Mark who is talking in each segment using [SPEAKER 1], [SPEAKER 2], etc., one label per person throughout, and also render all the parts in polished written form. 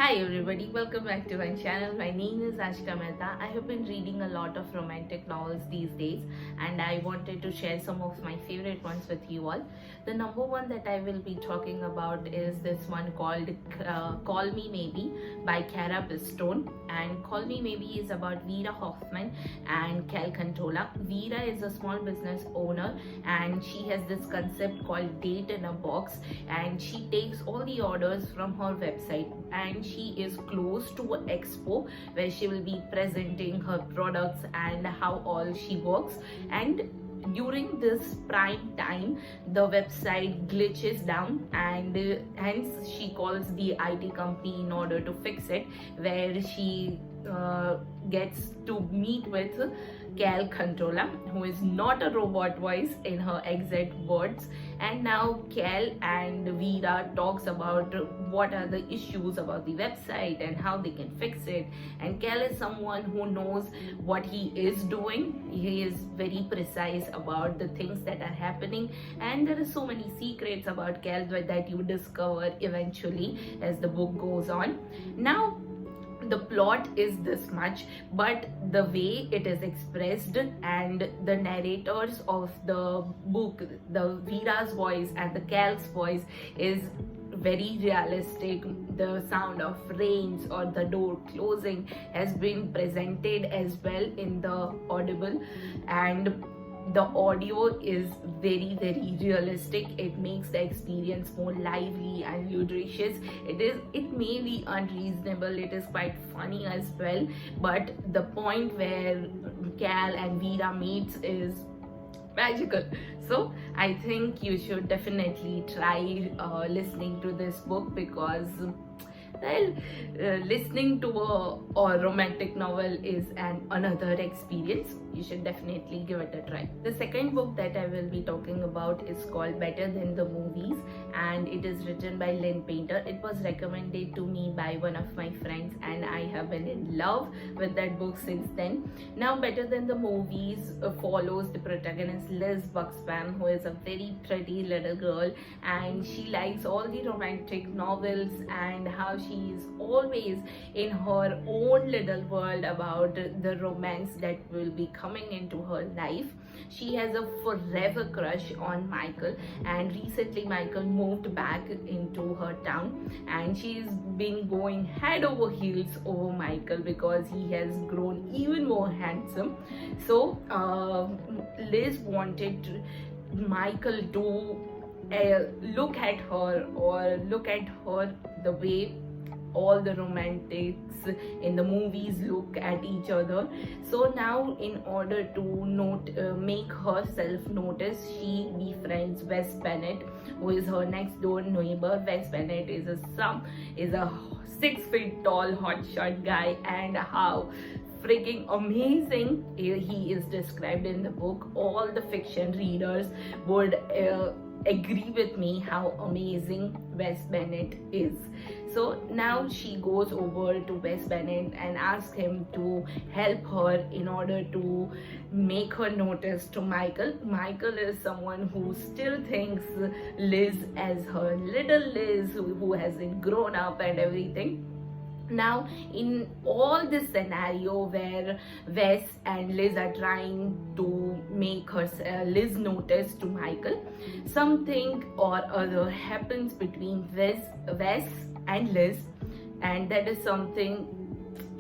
[SPEAKER 1] Hi everybody, welcome back to my channel. My name is Aashka Maheta. I have been reading a lot of romantic novels these days and I wanted to share some of my favorite ones with you all. The number one that I will be talking about is this one called Call Me Maybe by Cara Pistone. And Call Me Maybe is about Vera Hoffman and Cal Cantola. Vera is a small business owner and she has this concept called Date in a Box, and she takes all the orders from her website, and she is close to an expo where she will be presenting her products and how all she works. And during this prime time the website glitches down, and hence she calls the IT company in order to fix it, where she gets to meet with Cal Controlla, who is not a robot voice in her exact words. And now Cal and Vera talks about what are the issues about the website and how they can fix it. And Cal is someone who knows what he is doing. He is very precise about the things that are happening, and there are so many secrets about Cal that you discover eventually as the book goes on. Now the plot is this much, but the way it is expressed and the narrators of the book, the Vera's voice and the Cal's voice, is very realistic. The sound of rains or the door closing has been presented as well in the audible, and the audio is very realistic. It makes the experience more lively and ludicrous. It may be unreasonable, it is quite funny as well, but the point where Cal and Vera meets is magical. So I think you should definitely try listening to this book, because well, listening to a romantic novel is another experience. You should definitely give it a try. The second book that I will be talking about is called Better Than the Movies, and it is written by Lynn Painter. It was recommended to me by one of my friends and I have been in love with that book since then. Now Better Than the Movies follows the protagonist Liz Buxbaum, who is a very pretty little girl, and she likes all the romantic novels and how she is always in her own little world about the romance that will be coming into her life. She has a forever crush on Michael, and recently Michael moved back into her town and she's been going head over heels over Michael because he has grown even more handsome. So Liz wanted Michael to look at her the way all the romantics in the movies look at each other. So now, in order to make herself notice, she befriends Wes Bennett, who is her next door neighbor. Wes Bennett is a 6 feet tall hotshot guy, and how freaking amazing he is described in the book. All the fiction readers would agree with me how amazing Wes Bennett is. So now she goes over to Wes Bennett and asks him to help her in order to make her notice to Michael. Michael is someone who still thinks Liz as her little Liz who hasn't grown up and everything. Now, in all this scenario where Wes and Liz are trying to make Liz notice to Michael, something or other happens between Wes and Liz, and that is something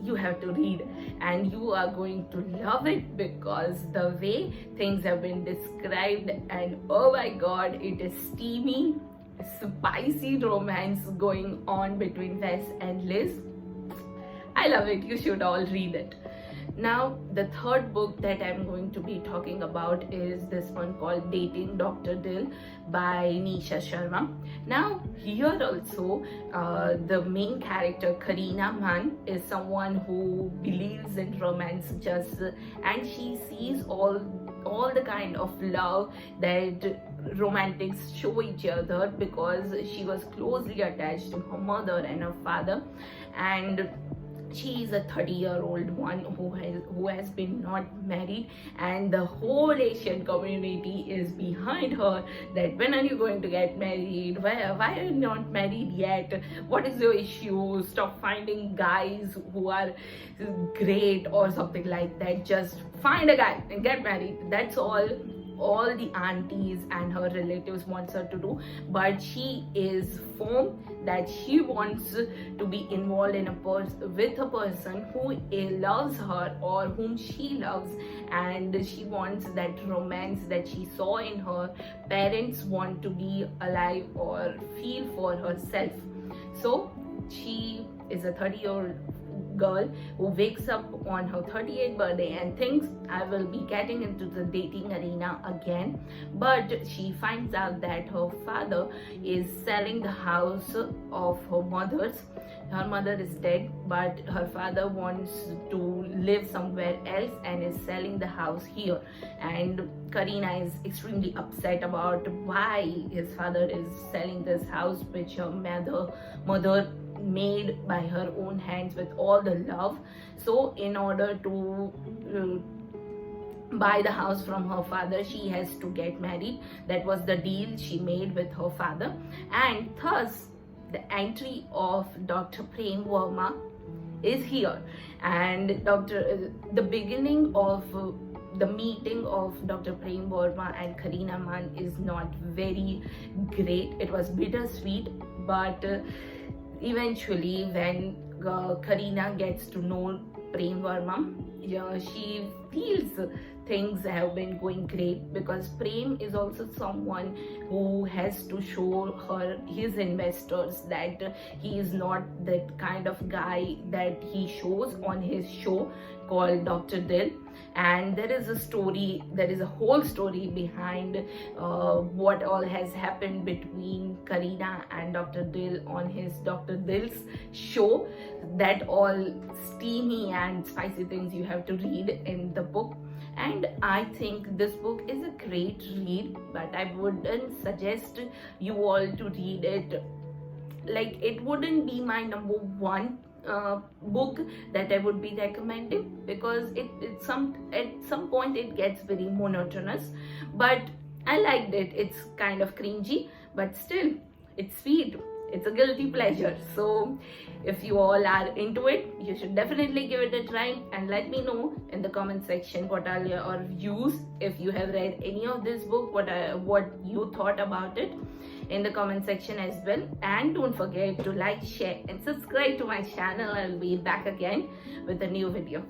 [SPEAKER 1] you have to read, and you are going to love it, because the way things have been described, and oh my god, it is steamy, spicy romance going on between Wes and Liz. I love it. You should all read it. Now, the third book that I'm going to be talking about is this one called Dating Dr Dil by Nisha Sharma. Now, here also, the main character Karina Man is someone who believes in romance and she sees all the kind of love that romantics show each other, because she was closely attached to her mother and her father, and she is a 30-year-old one who has been not married, and the whole Asian community is behind her, that when are you going to get married, why are you not married yet, what is your issue, stop finding guys who are great or something like that, just find a guy and get married. That's all the aunties and her relatives wants her to do. But she is firm that she wants to be involved in with a person who loves her or whom she loves, and she wants that romance that she saw in her parents want to be alive or feel for herself. So she is a 30-year-old girl who wakes up on her 38th birthday and thinks, I will be getting into the dating arena again. But she finds out that her father is selling the house of her mother's. Her mother is dead, but her father wants to live somewhere else and is selling the house here. And Karina is extremely upset about why his father is selling this house, which her mother made by her own hands with all the love. So in order to buy the house from her father, she has to get married. That was the deal she made with her father. And thus the entry of Dr. Prem Verma is here, and the beginning of the meeting of Dr. Prem Verma and Karina Man is not very great. It was bittersweet, but eventually when Karina gets to know Prem Verma, she feels things have been going great, because Prem is also someone who has to show her his investors that he is not that kind of guy that he shows on his show called Dr. Dil. And there is a whole story behind what all has happened between Karina and Dr. Dil on his Dr. Dil's show. That all steamy and spicy things you have to read in the book. And I think this book is a great read, but I wouldn't suggest you all to read it. Like, it wouldn't be my number one book that I would be recommending, because at some point it gets very monotonous. But I liked it. It's kind of cringy, but still it's sweet. It's a guilty pleasure. So if you all are into it, you should definitely give it a try, and let me know in the comment section what are your views. If you have read any of this book, what you thought about it in the comment section as well. And don't forget to like, share and subscribe to my channel. I'll be back again with a new video.